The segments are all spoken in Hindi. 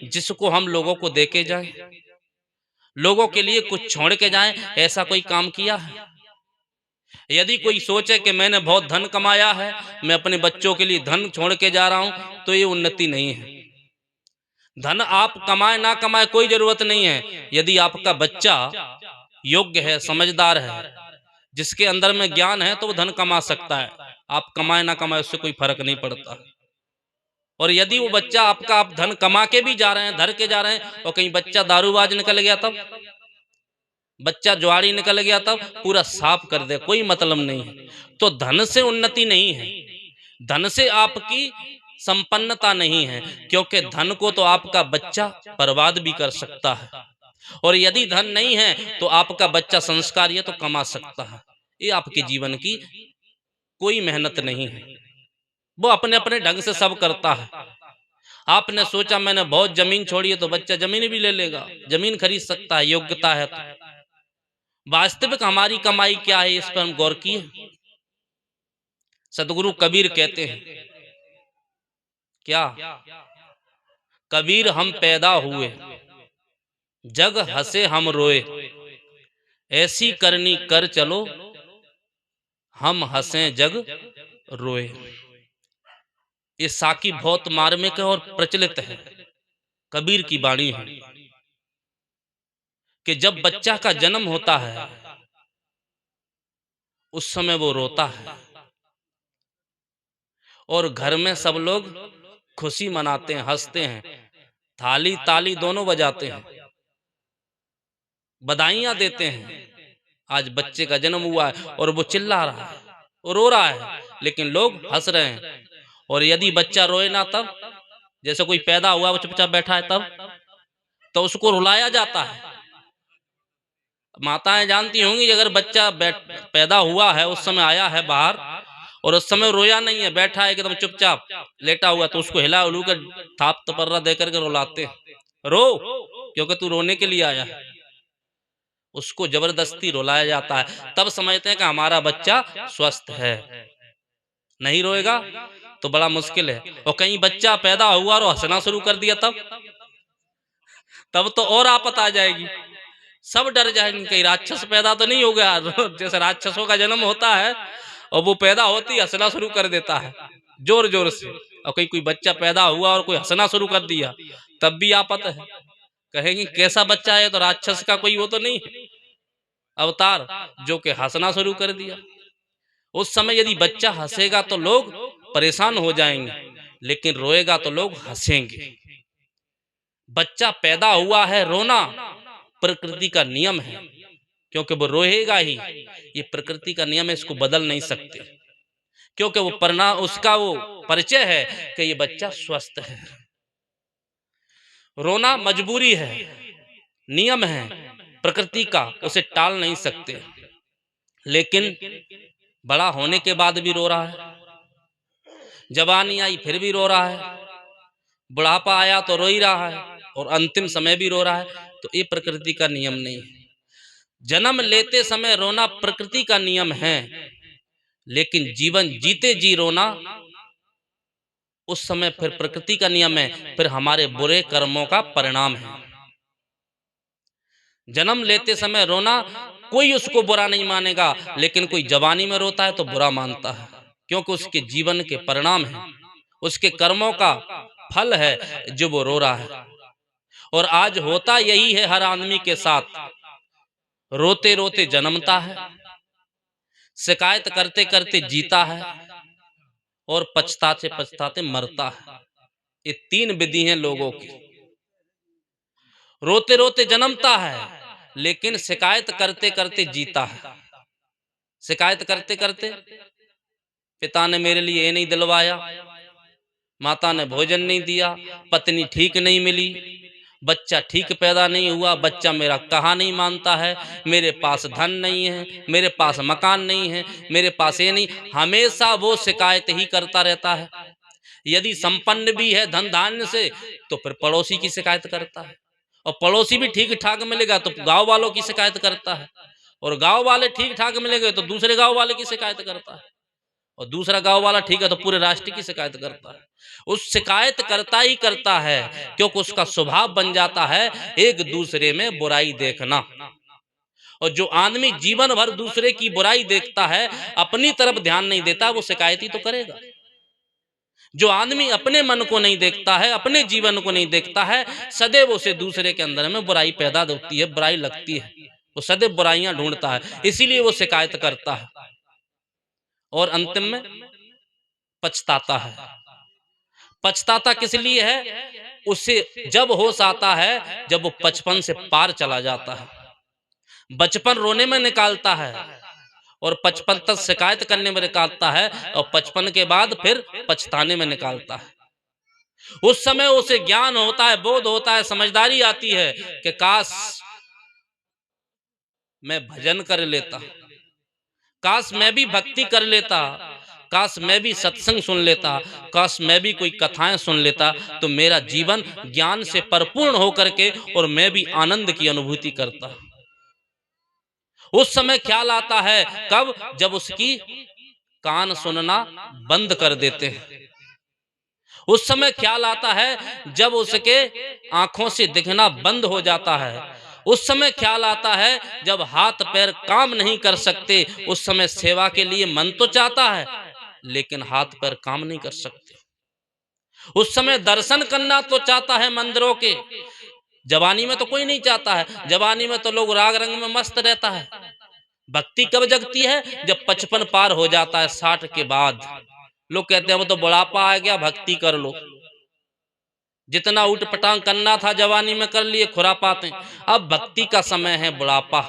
जिसको हम लोगों को देके जाएं, लोगों के लिए कुछ छोड़ के जाएं, ऐसा कोई काम किया है? यदि कोई सोचे कि मैंने बहुत धन कमाया है, मैं अपने बच्चों के लिए धन छोड़ के जा रहा हूं, तो ये उन्नति नहीं है। धन आप कमाए ना कमाए कोई जरूरत नहीं है। यदि आपका बच्चा योग्य है, समझदार है, जिसके अंदर में ज्ञान है, तो वो धन कमा सकता है। आप कमाए ना कमाए उससे कोई फर्क नहीं पड़ता। और यदि वो बच्चा आपका, आप धन कमा के भी जा रहे हैं, धर के जा रहे हैं, और कहीं बच्चा दारूबाज निकल गया, तब बच्चा जुआरी निकल गया, तब पूरा साफ कर दे, कोई मतलब नहीं है। तो धन से उन्नति नहीं है, धन से आपकी संपन्नता नहीं है, क्योंकि धन को तो आपका बच्चा बर्बाद भी कर सकता है। और यदि धन नहीं है तो आपका बच्चा संस्कारी है तो कमा सकता है। ये आपके जीवन की कोई मेहनत नहीं है, वो अपने अपने ढंग से सब करता है। आपने सोचा मैंने बहुत जमीन छोड़ी है, तो बच्चा जमीन भी ले लेगा, जमीन खरीद सकता है, योग्यता है तो। वास्तविक हमारी कमाई क्या है, इस पर हम गौर किए? सदगुरु कबीर कहते हैं क्या? कबीर हम पैदा हुए, जग हंसे हम रोए, ऐसी करनी कर चलो, हम हंसे जग रोए। ये साकी बहुत मार्मिक है और प्रचलित है, कबीर की वाणी है कि जब बच्चा का जन्म होता है उस समय वो रोता है, और घर में सब लोग खुशी मनाते हैं, हंसते हैं, थाली ताली दोनों बजाते हैं, बधाइयां देते हैं। आज बच्चे का जन्म हुआ है और वो चिल्ला रहा है और रो रहा है, लेकिन लोग हंस रहे हैं। और यदि बच्चा रोए ना, तब जैसे कोई पैदा हुआ वो चुपचाप बैठा है, तब तो उसको रुलाया जाता है। माताएं जानती होंगी, अगर बच्चा पैदा हुआ है, उस समय आया है बाहर, और उस समय रोया नहीं है, बैठा है एकदम चुपचाप लेटा हुआ, तो उसको हिला उलू कर थाप तपर्रा देकर के रुलाते हैं, रो, क्योंकि तू रोने के लिए आया है। उसको जबरदस्ती रुलाया जाता है, तब समझते हैं कि हमारा बच्चा स्वस्थ है। नहीं रोएगा तो बड़ा मुश्किल है। और कहीं बच्चा पैदा हुआ और हंसना शुरू कर दिया, तब तो और आफत आ जाएगी, सब डर जाएंगे कहीं राक्षस पैदा तो नहीं हो गया। जैसे राक्षसों का जन्म होता है और वो पैदा होती हंसना शुरू कर देता है जोर जोर से, और कहीं कोई बच्चा पैदा हुआ और कोई हंसना शुरू कर दिया, तब भी आफत है। कहेंगे कैसा बच्चा है, तो राक्षस का कोई वो तो नहीं है अवतार जो कि हंसना शुरू कर दिया। उस समय यदि बच्चा हंसेगा तो लोग परेशान हो जाएंगे, लेकिन रोएगा तो लोग हंसेंगे। बच्चा पैदा हुआ है, रोना प्रकृति का नियम है, क्योंकि वो रोएगा ही, ये प्रकृति का नियम है, इसको बदल नहीं सकते, क्योंकि वो परिणाम, उसका वो परिचय है कि ये बच्चा स्वस्थ है। रोना मजबूरी है, नियम है प्रकृति का, उसे टाल नहीं सकते। लेकिन बड़ा होने के बाद भी रो रहा है, जवानी आई फिर भी रो रहा है, बुढ़ापा आया तो रो ही रहा है, और अंतिम समय भी रो रहा है, तो ये प्रकृति का नियम नहीं है। जन्म लेते समय रोना प्रकृति का नियम है, लेकिन जीवन जीते जी रोना उस समय फिर प्रकृति का नियम है, फिर हमारे बुरे कर्मों का परिणाम है। जन्म लेते समय रोना कोई उसको बुरा नहीं मानेगा, लेकिन कोई जवानी में रोता है तो बुरा मानता है, क्योंकि उसके जीवन के परिणाम है, उसके कर्मों का फल है जो वो रो रहा है। और आज होता यही है हर आदमी के साथ, रोते रोते जन्मता है, शिकायत करते करते जीता है, और पछताते पछताते मरता है। ये तीन विधि हैं लोगों की। रोते रोते जन्मता है, लेकिन शिकायत करते करते जीता है। शिकायत करते करते, पिता ने मेरे लिए ये नहीं दिलवाया, माता ने भोजन नहीं दिया, पत्नी ठीक नहीं मिली, बच्चा ठीक पैदा नहीं हुआ, बच्चा मेरा कहा नहीं मानता है, मेरे पास धन नहीं है, मेरे पास मकान नहीं है, मेरे पास ये नहीं, हमेशा वो शिकायत ही करता रहता है। यदि संपन्न भी है धन धान्य से, तो फिर पड़ोसी की शिकायत करता है, और पड़ोसी भी ठीक ठाक मिलेगा तो गांव वालों की शिकायत करता है, और गांव वाले ठीक ठाक मिलेंगे तो दूसरे गांव वाले की शिकायत करता है। और दूसरा गांव वाला ठीक है तो पूरे राष्ट्र की शिकायत करता है। उस शिकायत करता ही करता है, क्योंकि उसका स्वभाव बन जाता है एक दूसरे में बुराई देखना। और जो आदमी जीवन भर दूसरे की बुराई देखता है, अपनी तरफ ध्यान नहीं देता, वो शिकायत ही तो करेगा। जो आदमी अपने मन को नहीं देखता है, अपने जीवन को नहीं देखता है, सदैव उसे दूसरे के अंदर में बुराई पैदा होती है, बुराई लगती है, वो सदैव बुराइयां ढूंढता है, इसीलिए वो शिकायत करता है और अंतिम में पछताता है। पछताता किस लिए है? उसे जब होश आता है, जब वो 55 से पार चला जाता है। बचपन रोने में निकालता है और 55 तक शिकायत करने में निकालता है, और 55 के बाद फिर पछताने में निकालता है। उस समय उसे ज्ञान होता है, बोध होता है, समझदारी आती है कि काश मैं भजन कर लेता, काश मैं भी भक्ति कर लेता, काश मैं भी सत्संग सुन लेता, काश मैं भी कोई कथाएं सुन लेता, तो मेरा जीवन ज्ञान से परिपूर्ण होकर के और मैं भी आनंद की अनुभूति करता। उस समय ख्याल आता है कब? जब उसकी कान सुनना बंद कर देते हैं। उस समय ख्याल आता है जब उसके आंखों से दिखना बंद हो जाता है। उस समय ख्याल आता है जब हाथ पैर काम नहीं कर सकते। उस समय सेवा के लिए मन तो चाहता है, लेकिन हाथ पैर काम नहीं कर सकते। उस समय दर्शन करना तो चाहता है मंदिरों के, जवानी में तो कोई नहीं चाहता है। जवानी में तो लोग राग रंग में मस्त रहता है। भक्ति कब जगती है? जब 55 पार हो जाता है, 60 के बाद। लोग कहते हैं वो तो बुढ़ापा आ गया, भक्ति कर लो। जितना उठ पटांग करना था जवानी में कर लिए, खुरापाते। अब भक्ति का समय है, बुढ़ापा।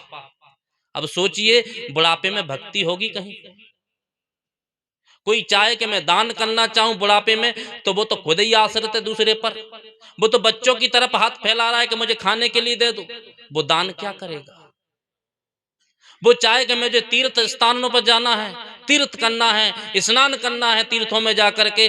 अब सोचिए बुढ़ापे में भक्ति होगी कहीं? कोई चाहे कि मैं दान करना चाहूं बुढ़ापे में, तो वो तो खुद ही आश्रित है दूसरे पर। वो तो बच्चों की तरफ हाथ फैला रहा है कि मुझे खाने के लिए दे दो। वो दान क्या करेगा? वो चाहे कि मुझे तीर्थ स्थानों पर जाना है, तीर्थ करना है, स्नान करना है, तीर्थों में जाकर के